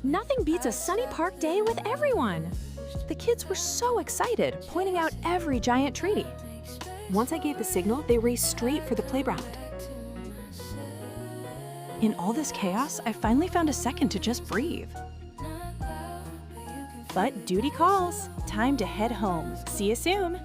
Nothing beats a sunny park day with everyone. The kids were so excited, pointing out every giant tree. Once I gave the signal, they raced straight for the playground. In all this chaos, I finally found a second to just breathe. But duty calls. Time to head home. See you soon.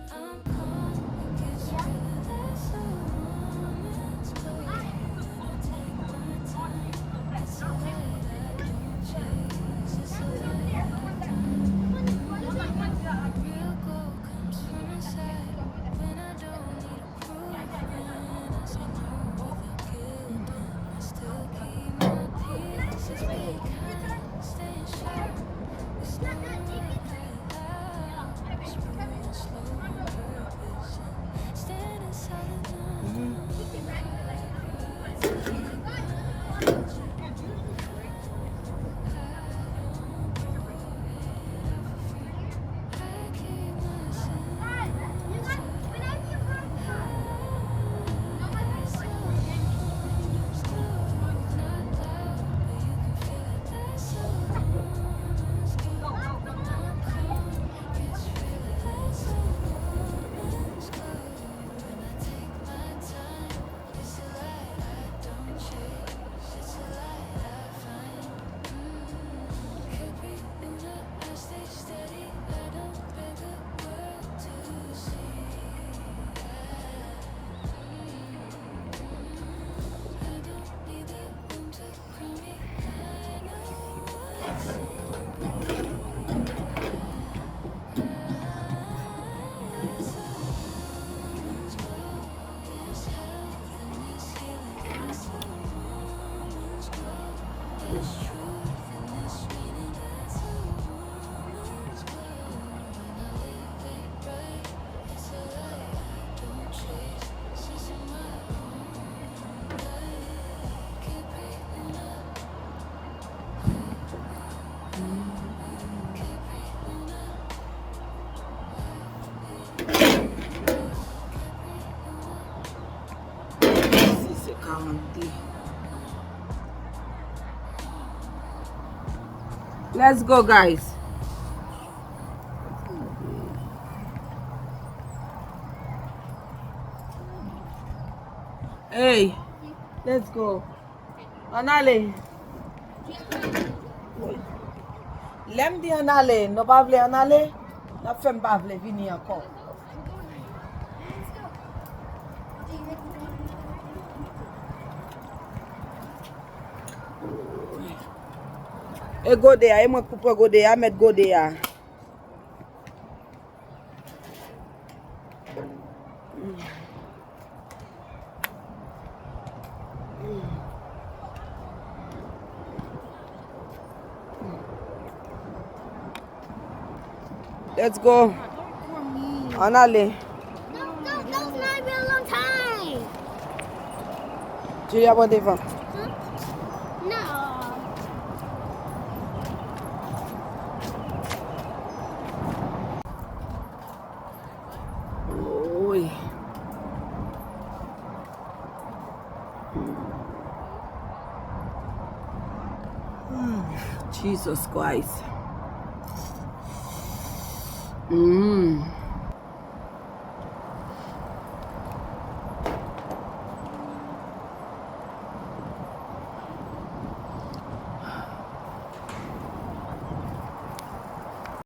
40. Let's go, guys. Hey, let's go. Anale. Lem di anale. No bavle anale. La femme bavle vini encore. E go there. E mwen coupe go there. Met go there. Let's go. Anale. No, that was not even a long time. Julia, bon devant. Huh? No. Oi. Jesus Christ.